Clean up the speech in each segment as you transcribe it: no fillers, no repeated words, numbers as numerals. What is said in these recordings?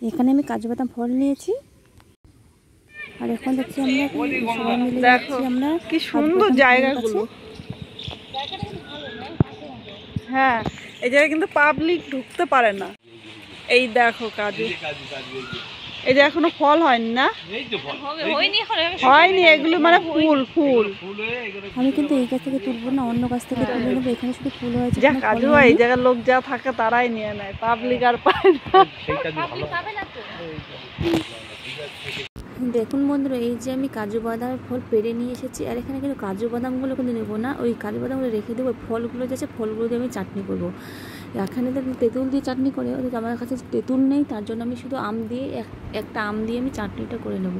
এখানে আমি কাজু বাদাম ফল নিয়েছি আর এখন দেখছি আমরা সবাই মিলে যাচ্ছি আমরা। কি সুন্দর জায়গাগুলো। হ্যাঁ, এই জায়গায় কিন্তু পাবলিক ঢুকতে পারে না। এই দেখো কাজু, এই যে এখনো ফল হয়নি না, হয়নি এগুলো মানে ফুল ফুল। আমি কিন্তু এই গাছ থেকে তুলবো না, অন্য গাছ থেকে তুলে নেবো। এখানে শুধু ফুল হয়েছে। যা কাজু হয় এই জায়গার লোক যা থাকে তারাই নিয়ে নেয়, পাবলিক আর পায় না। দেখুন বন্ধুরা, এই যে আমি কাজু বাদামের ফল পেরে নিয়ে এসেছি। আর এখানে কিন্তু কাজু বাদামগুলো কিন্তু নেবো না, ওই কাজু বাদামগুলো রেখে দেবো। ফলগুলো যাচ্ছে, ফলগুলো দিয়ে আমি চাটনি করবো। এখানে তো তেঁতুল দিয়ে চাটনি করে, আমার কাছে তেঁতুল নেই, তার জন্য আমি শুধু আম দিয়ে একটা আম দিয়ে আমি চাটনিটা করে নেব।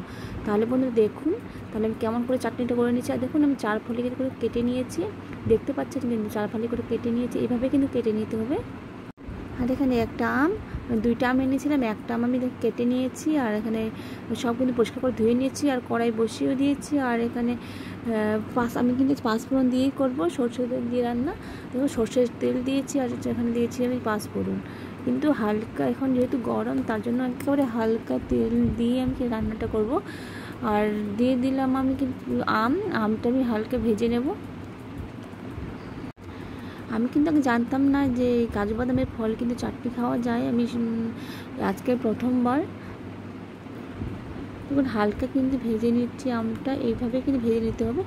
তাহলে বন্ধুরা দেখুন, তাহলে আমি কেমন করে চাটনিটা করে নিচ্ছি। আর দেখুন আমি 4 ফালি করে কেটে নিয়েছি, দেখতে পাচ্ছেন কিন্তু 4 ফালি করে কেটে নিয়েছি। এইভাবে কিন্তু কেটে নিতে হবে। আর এখানে একটা আম, 2টা আম এনেছিলাম, একটা আম আমি কেটে নিয়েছি। আর এখানে সব কিন্তু পরিষ্কার করে ধুয়ে নিয়েছি আর কড়াই বসিয়েও দিয়েছি। আর এখানে আমি কিন্তু পাঁচফোড়ন দিয়েই করবো, সরষের তেল দিয়ে রান্না। দেখুন সরষের তেল দিয়েছি আর এখানে দিয়েছি আমি পাঁচফোড়ন। কিন্তু হালকা, এখন যেহেতু গরম তার জন্য একেবারে হালকা তেল দিয়ে আমি রান্নাটা করব। আর দিয়ে দিলাম আমি কিন্তু আমটা আমি হালকা ভেজে নেব। আমি কিন্তু আগে জানতাম না যে কাজু বাদামের ফল কিন্তু চাটনি খাওয়া যায়, আমি আজকে প্রথমবার। দেখুন হালকা কিন্তু ভেজে নিচ্ছি আমটা, এইভাবে কিন্তু ভেজে নিতে হবে।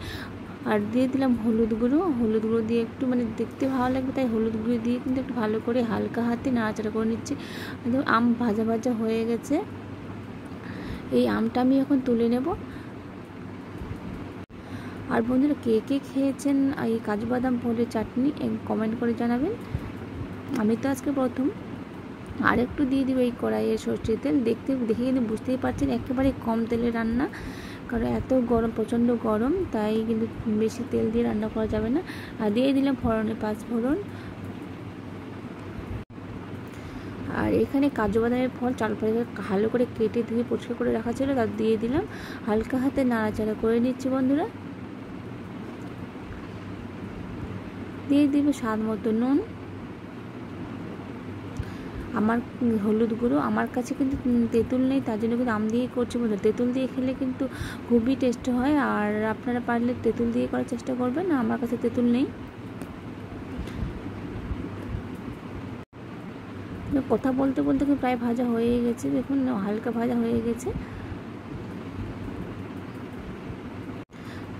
আর দিয়ে দিলাম হলুদ গুঁড়ো দিয়ে একটু মানে দেখতে ভালো লাগবে, তাই হলুদ গুঁড়ো দিয়ে কিন্তু একটু ভালো করে হালকা হাতে নাড়াচাড়া করে নিচ্ছি। আম ভাজা ভাজা হয়ে গেছে, এই আমটা আমি এখন তুলে নেব। আর বন্ধুরা কে কে খেয়েছেন এই কাজু বাদাম ফলের চাটনি কমেন্ট করে জানাবেন। আমি তো আজকে প্রথম। আর একটু দিয়ে দিব এই কড়াইয়ে সরষের তেল। দেখে কিন্তু বুঝতেই পারছেন একেবারে কম তেলে রান্না, কারণ এত গরম, প্রচণ্ড গরম, তাই কিন্তু বেশি তেল দিয়ে রান্না করা যাবে না। আর দিয়ে দিলাম পাঁচফোড়ন। আর এখানে কাজু বাদামের ফল 4 ফালি ভালো করে কেটে ধুয়ে পরিষ্কার করে রাখা ছিল, তার দিয়ে দিলাম। হালকা হাতে নাড়াচাড়া করে নিচ্ছি বন্ধুরা। দিয়ে দিব স্বাদ মতো নুন, আমার হলুদ গুঁড়ো। আমার কাছে কিন্তু তেঁতুল নেই, তার জন্য কিন্তু আম দিয়ে করছি বন্ধুরা। তেঁতুল দিয়ে খেলে কিন্তু খুবই টেস্ট হয়, আর আপনারা পারলে তেঁতুল দিয়ে করার চেষ্টা করবেন। আমার কাছে তেঁতুল নেই। কথা বলতে বলতে কিন্তু প্রায় ভাজা হয়ে গেছে, দেখুন হালকা ভাজা হয়ে গেছে।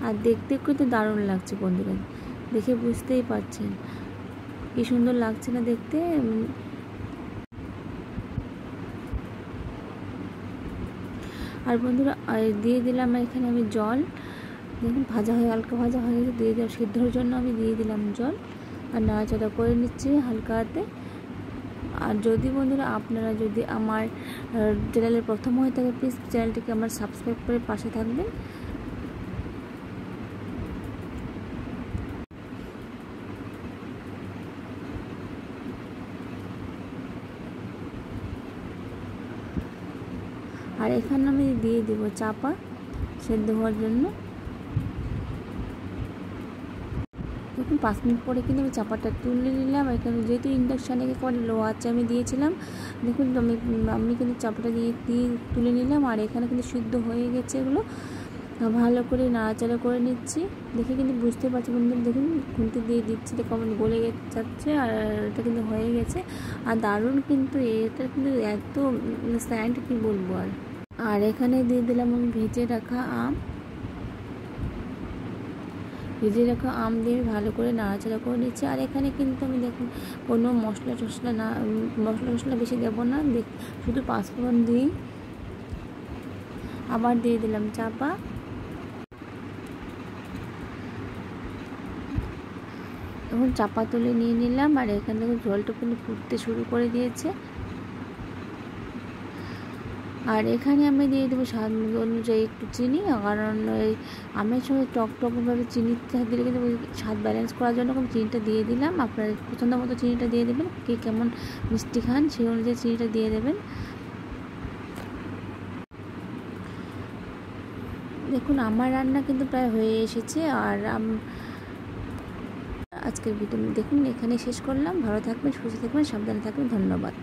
আর দেখতে কিন্তু দারুণ লাগছে বন্ধুরা, দেখে বুঝতেই পারছেন কি সুন্দর লাগছে না দেখতে। আর বন্ধুরা দিয়ে দিলাম এখানে আমি জল। দেখুন হালকা ভাজা হয়ে গেছে, দিয়ে দিলাম সিদ্ধর জন্য আমি দিয়ে দিলাম জল। আর নাড়াচাড়া করে নিচ্ছি হালকা হাতে। আর যদি বন্ধুরা আপনারা যদি আমার চ্যানেলের প্রথম হয়ে থাকে, প্লিজ চ্যানেলটিকে আমার সাবস্ক্রাইব করে পাশে থাকবেন। আর এখানে আমি দিয়ে দেব চাপা সেদ্ধ হওয়ার জন্য। দেখুন 5 মিনিট পরে কিন্তু আমি চাপাটা তুলে নিলাম। এখানে যেহেতু ইন্ডাকশানে একেবারে লো আঁচে আমি দিয়েছিলাম, দেখুন আমি কিন্তু চাপাটা দিয়ে তুলে নিলাম। আর এখানে কিন্তু সিদ্ধ হয়ে গেছে এগুলো, ভালো করে নাড়াচাড়া করে নিচ্ছি। দেখে কিন্তু বুঝতে পারছি বন্ধুরা, দেখুন খুন্তি দিয়ে দিচ্ছি, দেখো আমার গলে যাচ্ছে। আর এটা কিন্তু হয়ে গেছে, আর দারুণ কিন্তু এটা কিন্তু এত স্যান্ড কি বলবো। আর এখানে দিয়ে দিলাম আমি ভেজে রাখা আম দিয়ে ভালো করে নাড়াচাড়া করে নিচ্ছি। আর এখানে কিন্তু আমি দেখুন কোনো মশলা বেশি দেবো না, শুধু পাঁচফোড়ন দিই। আবার দিয়ে দিলাম চাপা। এখন চাপা তুলে নিয়ে নিলাম। আর এখানে দেখুন জলটা কিন্তু ফুটতে শুরু করে দিয়েছে। আর এখানে আমি দিয়ে দেবো স্বাদ অনুযায়ী একটু চিনি, কারণ এই আমের সঙ্গে টকভাবে চিনিটা দিলে কিন্তু স্বাদ ব্যালেন্স করার জন্য চিনিটা দিয়ে দিলাম। আপনার পছন্দ মতো চিনিটা দিয়ে দেবেন, কে কেমন মিষ্টি খান সেই অনুযায়ী চিনিটা দিয়ে দেবেন। দেখুন আমার রান্না কিন্তু প্রায় হয়ে এসেছে। আর আজকের ভিডিও দেখুন এখানে শেষ করলাম। ভালো থাকবেন, সুস্থ থাকবেন, সাবধানে থাকবেন। ধন্যবাদ।